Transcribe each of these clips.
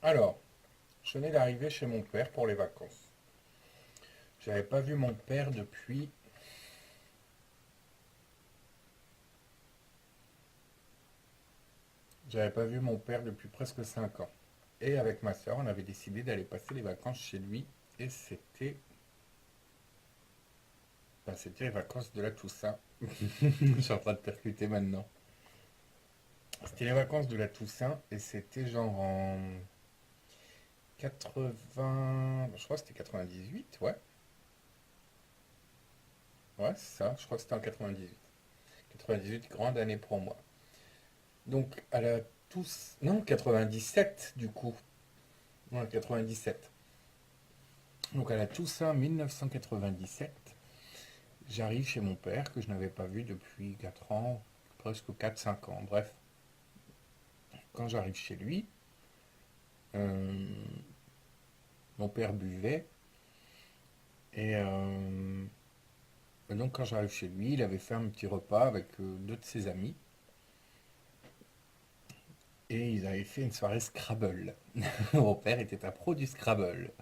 Alors, je venais d'arriver chez mon père pour les vacances. J'avais pas vu mon père depuis... J'avais pas vu mon père depuis presque 5 ans. Et avec ma soeur, on avait décidé d'aller passer les vacances chez lui. Et c'était les vacances de la Toussaint. Je suis en train de percuter maintenant. C'était les vacances de la Toussaint et c'était genre en 80... Je crois que c'était 98, ouais. Ouais, c'est ça. Je crois que c'était en 98. 98, grande année pour moi. Donc, à la Toussaint... Non, 97 du coup. Ouais, 97. Donc à la Toussaint 1997, j'arrive chez mon père que je n'avais pas vu depuis 4 ans, presque 4 5 ans. Bref, quand j'arrive chez lui, euh, mon père buvait et donc quand j'arrive chez lui, il avait fait un petit repas avec deux de ses amis et ils avaient fait une soirée Scrabble. Mon père était un pro du Scrabble.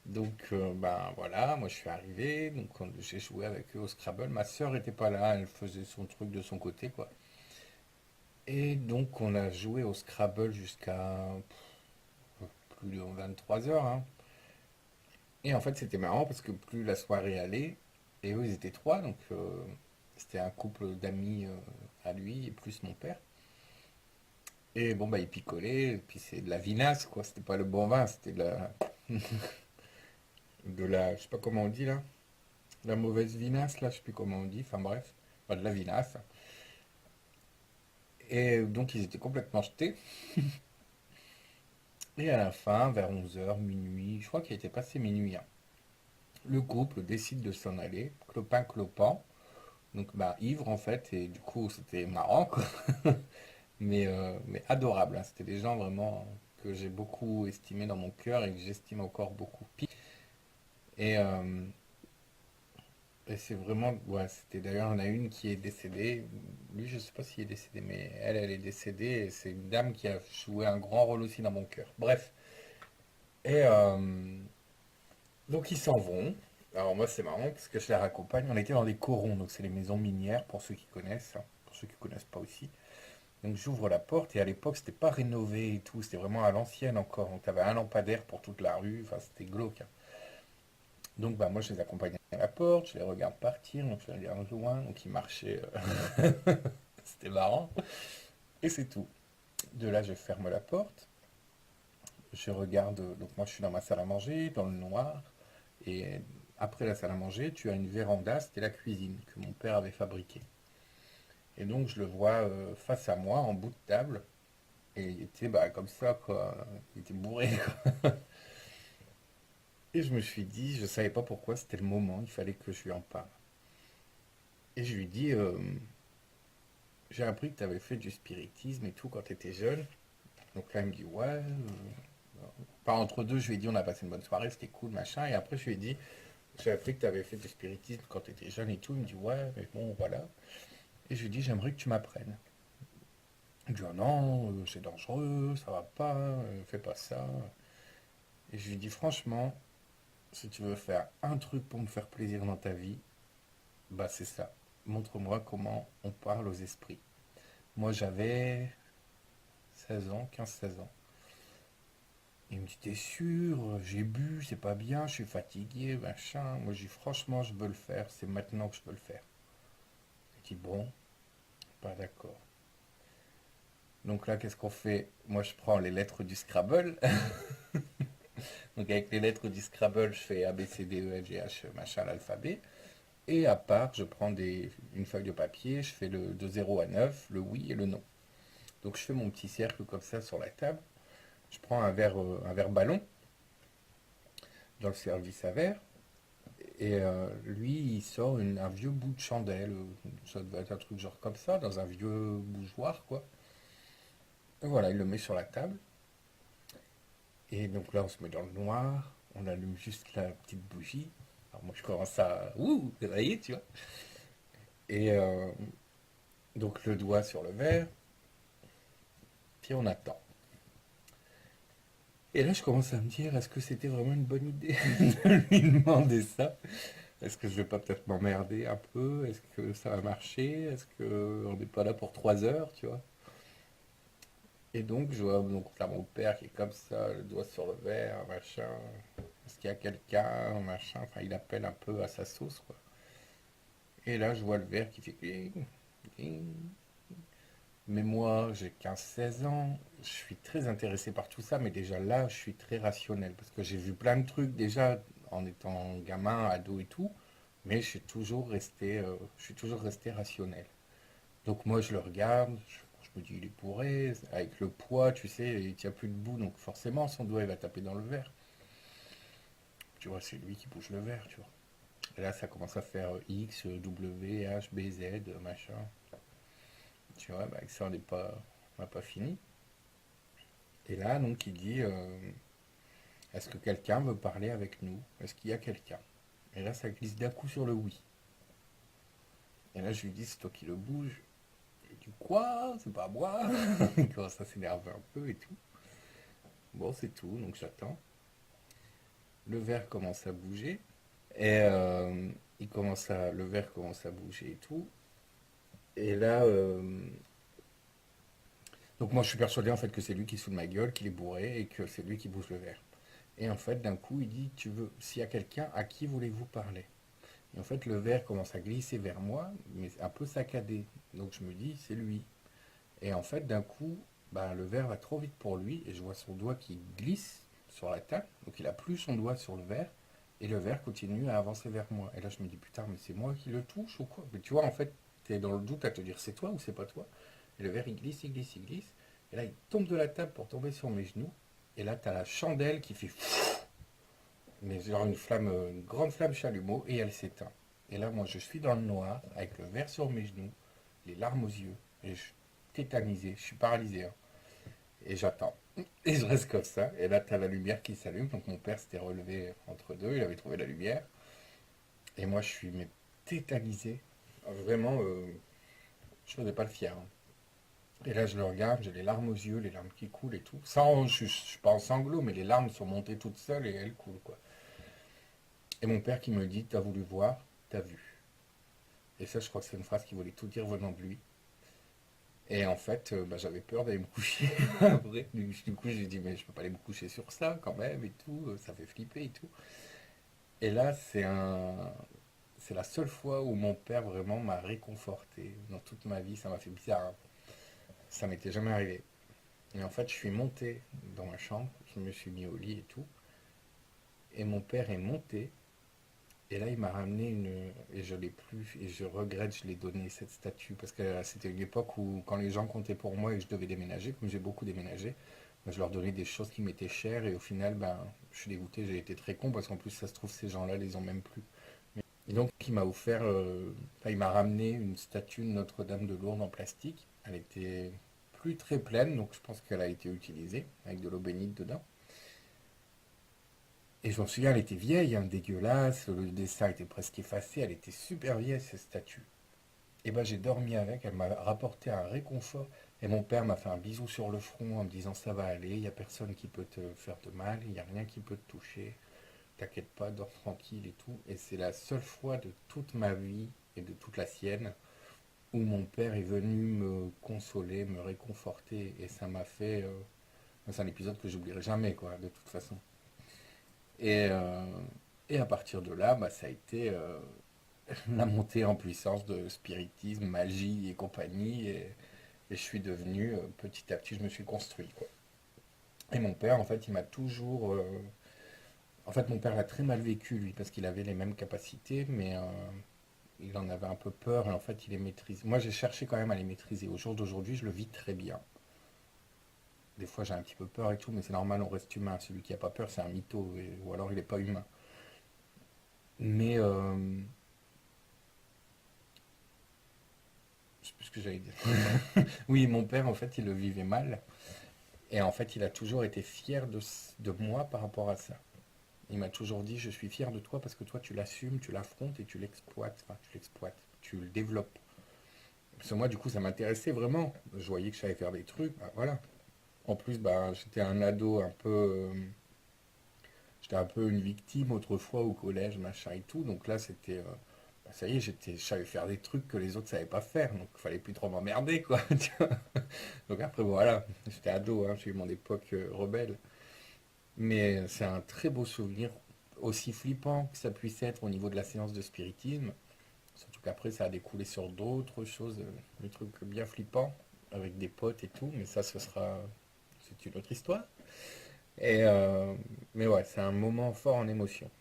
Donc, ben voilà, moi je suis arrivé, donc j'ai joué avec eux au Scrabble. Ma soeur était pas là, elle faisait son truc de son côté, quoi. Et donc on a joué au Scrabble jusqu'à plus de 23 heures, hein. Et en fait c'était marrant parce que plus la soirée allait, et eux ils étaient trois, donc c'était un couple d'amis à lui et plus mon père. Et bon bah ils picolaient, et puis c'est de la vinasse quoi, c'était pas le bon vin, c'était je sais pas comment on dit là, la mauvaise vinasse là, je sais plus comment on dit, enfin bref, pas de la vinasse. Et donc ils étaient complètement jetés. Et à la fin, vers 11 heures minuit, je crois qu'il était passé minuit, hein, le couple décide de s'en aller, clopin clopant, donc bah ivre en fait, et du coup c'était marrant quoi, mais adorable, hein. C'était des gens vraiment que j'ai beaucoup estimés dans mon cœur et que j'estime encore beaucoup. Et, euh, et c'est vraiment, ouais, c'était d'ailleurs, on a une qui est décédée, lui je sais pas s'il est décédé, mais elle est décédée, et c'est une dame qui a joué un grand rôle aussi dans mon cœur. Bref, et donc ils s'en vont. Alors moi c'est marrant parce que je les raccompagne. On était dans des corons, donc c'est les maisons minières pour ceux qui connaissent, hein, pour ceux qui connaissent pas aussi. Donc j'ouvre la porte et à l'époque c'était pas rénové et tout, c'était vraiment à l'ancienne encore. Donc t'avais un lampadaire pour toute la rue, enfin c'était glauque, hein. Donc bah moi je les accompagne à la porte, je les regarde partir, donc je les regarde loin, donc ils marchaient, c'était marrant. Et c'est tout. De là je ferme la porte, je regarde, donc moi je suis dans ma salle à manger, dans le noir. Et après la salle à manger, tu as une véranda, c'était la cuisine que mon père avait fabriquée. Et donc je le vois face à moi, en bout de table, et il était bah, comme ça, quoi. Il était bourré, quoi. Et je me suis dit, je savais pas pourquoi c'était le moment, il fallait que je lui en parle. Et je lui dis, j'ai appris que tu avais fait du spiritisme et tout quand tu étais jeune. Donc là, il me dit, ouais. Pas entre deux, je lui ai dit, on a passé une bonne soirée, c'était cool, machin. Et après, je lui ai dit, j'ai appris que tu avais fait du spiritisme quand tu étais jeune et tout. Il me dit, ouais, mais bon, voilà. Et je lui dis, j'aimerais que tu m'apprennes. Il me dit, oh non, c'est dangereux, ça va pas, fais pas ça. Et je lui dis, franchement, si tu veux faire un truc pour me faire plaisir dans ta vie, bah c'est ça. Montre-moi comment on parle aux esprits. Moi j'avais 16 ans, 15 16 ans. Il me dit, t'es sûr, j'ai bu, c'est pas bien, je suis fatigué, machin. Moi je dis, franchement, je veux le faire, c'est maintenant que je veux le faire. Il dit, bon, pas d'accord. Donc là, qu'est-ce qu'on fait? Moi je prends les lettres du Scrabble. Donc avec les lettres du Scrabble, je fais A, B, C, D, E, F, G, H, machin, l'alphabet. Et à part, je prends une feuille de papier, je fais de 0 à 9, le oui et le non. Donc je fais mon petit cercle comme ça sur la table. Je prends un verre ballon dans le service à verre. Et lui, il sort un vieux bout de chandelle. Ça doit être un truc genre comme ça, dans un vieux bougeoir, quoi. Et voilà, il le met sur la table. Et donc là, on se met dans le noir. On allume juste la petite bougie. Alors moi, je commence à... Ouh, réveiller, tu vois. Et donc le doigt sur le verre. Puis on attend. Et là, je commence à me dire, est-ce que c'était vraiment une bonne idée de lui demander ça? Est-ce que je vais pas peut-être m'emmerder un peu? Est-ce que ça va marcher? Est-ce que on n'est pas là pour 3 heures, tu vois? Et donc, je vois donc là mon père qui est comme ça, le doigt sur le verre, machin. Est-ce qu'il y a quelqu'un, machin? Enfin, il appelle un peu à sa sauce, quoi. Et là, je vois le verre qui fait cling, cling. Mais moi, j'ai 15 16 ans, je suis très intéressé par tout ça, mais déjà là, je suis très rationnel, parce que j'ai vu plein de trucs déjà en étant gamin, ado et tout, mais je suis toujours resté rationnel. Donc moi, je le regarde, je me dis, il est bourré, avec le poids, tu sais, il tient plus debout, donc forcément, son doigt, il va taper dans le verre. Tu vois, c'est lui qui bouge le verre, tu vois. Et là, ça commence à faire X, W, H, B, Z, machin. Tu vois, bah, avec ça, on n'a pas fini. Et là, donc, il dit, est-ce que quelqu'un veut parler avec nous? Est-ce qu'il y a quelqu'un? Et là, ça glisse d'un coup sur le oui. Et là, je lui dis, c'est toi qui le bouge. Il dit, quoi? C'est pas moi. Il commence à s'énerver un peu et tout. Bon, c'est tout, donc j'attends. Le verre commence à bouger. Et le verre commence à bouger et tout. Et là, donc moi, je suis persuadé en fait que c'est lui qui se fout de ma gueule, qu'il est bourré et que c'est lui qui bouge le verre. Et en fait, d'un coup, il dit, s'il y a quelqu'un, à qui voulez-vous parler? Et en fait, le verre commence à glisser vers moi, mais un peu saccadé. Donc je me dis, c'est lui. Et en fait, d'un coup, bah, le verre va trop vite pour lui, et je vois son doigt qui glisse sur la table. Donc il a plus son doigt sur le verre, et le verre continue à avancer vers moi. Et là, je me dis, putain, mais c'est moi qui le touche ou quoi? Mais tu vois, en fait, tu es dans le doute à te dire, c'est toi ou c'est pas toi? Et le verre, il glisse, il glisse, il glisse. Et là, il tombe de la table pour tomber sur mes genoux. Et là, tu as la chandelle qui fait mais genre une grande flamme chalumeau, et elle s'éteint. Et là, moi, je suis dans le noir, avec le verre sur mes genoux, les larmes aux yeux, et je suis tétanisé, je suis paralysé, hein. Et j'attends. Et je reste comme ça, et là, t'as la lumière qui s'allume, donc mon père s'était relevé entre deux, il avait trouvé la lumière, et moi, je suis mais, tétanisé. Vraiment, je faisais pas le fier, hein. Et là, je le regarde, j'ai les larmes aux yeux, les larmes qui coulent et tout. Je suis pas en sanglots, mais les larmes sont montées toutes seules et elles coulent, quoi. Et mon père qui me dit, t'as voulu voir, t'as vu. Et ça, je crois que c'est une phrase qui voulait tout dire venant de lui. Et en fait, bah, j'avais peur d'aller me coucher après. Du coup, j'ai dit, mais je peux pas aller me coucher sur ça quand même et tout. Ça fait flipper et tout. Et là, c'est la seule fois où mon père vraiment m'a réconforté dans toute ma vie. Ça m'a fait bizarre, hein. Ça m'était jamais arrivé. Et en fait, je suis monté dans ma chambre. Je me suis mis au lit et tout. Et mon père est monté. Et là, il m'a ramené et je l'ai plus, et je regrette, je l'ai donné cette statue, parce que c'était une époque où, quand les gens comptaient pour moi et que je devais déménager, comme j'ai beaucoup déménagé, ben, je leur donnais des choses qui m'étaient chères, et au final, ben, je suis dégoûté, j'ai été très con, parce qu'en plus, ça se trouve, ces gens-là les ont même plus. Et donc, il m'a offert, enfin, il m'a ramené une statue de Notre-Dame de Lourdes en plastique. Elle était plus très pleine, donc je pense qu'elle a été utilisée, avec de l'eau bénite dedans. Et je m'en souviens, elle était vieille, hein, dégueulasse, le dessin était presque effacé, elle était super vieille cette statue. Et ben j'ai dormi avec, elle m'a rapporté un réconfort. Et mon père m'a fait un bisou sur le front en me disant ça va aller, il n'y a personne qui peut te faire de mal, il n'y a rien qui peut te toucher, t'inquiète pas, dors tranquille et tout. Et c'est la seule fois de toute ma vie et de toute la sienne où mon père est venu me consoler, me réconforter. Et ça m'a fait... c'est un épisode que j'oublierai jamais, quoi, de toute façon. Et, euh, et à partir de là, bah, ça a été la montée en puissance de spiritisme, magie et compagnie. Et je suis devenu, petit à petit, je me suis construit, quoi. Et mon père, en fait, il m'a toujours... en fait, mon père l'a très mal vécu, lui, parce qu'il avait les mêmes capacités, mais il en avait un peu peur, et en fait, il les maîtrise. Moi, j'ai cherché quand même à les maîtriser. Au jour d'aujourd'hui, je le vis très bien. Des fois, j'ai un petit peu peur et tout, mais c'est normal, on reste humain. Celui qui n'a pas peur, c'est un mytho, ou alors il n'est pas humain. Mais je sais plus ce que j'allais dire. Oui, mon père, en fait, il le vivait mal. Et en fait, il a toujours été fier de moi par rapport à ça. Il m'a toujours dit, je suis fier de toi parce que toi, tu l'assumes, tu l'affrontes et tu l'exploites. Enfin, tu l'exploites, tu le développes. Parce que moi, du coup, ça m'intéressait vraiment. Je voyais que je savais faire des trucs, bah, voilà. En plus, bah, j'étais un peu une victime autrefois au collège, machin et tout. Donc là, bah, ça y est, je savais faire des trucs que les autres savaient pas faire. Donc il fallait plus trop m'emmerder, quoi. Tu vois. Donc après, voilà, j'étais ado, hein, j'ai eu mon époque rebelle. Mais c'est un très beau souvenir, aussi flippant que ça puisse être au niveau de la séance de spiritisme. Surtout qu'après, ça a découlé sur d'autres choses, des trucs bien flippants, avec des potes et tout. Mais ça, c'est une autre histoire. Et, mais ouais, c'est un moment fort en émotion.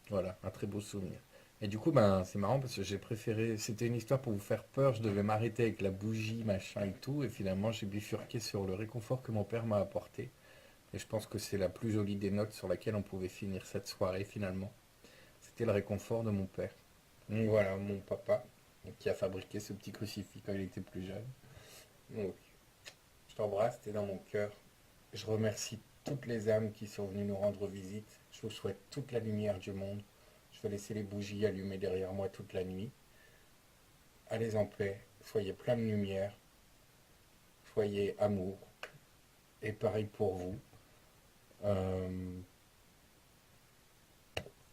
Voilà, un très beau souvenir. Et du coup, ben, c'est marrant parce que j'ai préféré. C'était une histoire pour vous faire peur. Je devais m'arrêter avec la bougie, machin et tout. Et finalement, j'ai bifurqué sur le réconfort que mon père m'a apporté. Et je pense que c'est la plus jolie des notes sur laquelle on pouvait finir cette soirée finalement. C'était le réconfort de mon père. Donc voilà, mon papa, qui a fabriqué ce petit crucifix quand il était plus jeune. Donc, je t'embrasse, t'es dans mon cœur. Je remercie toutes les âmes qui sont venues nous rendre visite. Je vous souhaite toute la lumière du monde. Je vais laisser les bougies allumées derrière moi toute la nuit. Allez en paix, soyez plein de lumière, soyez amour. Et pareil pour vous. Euh,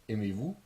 Aimez-vous.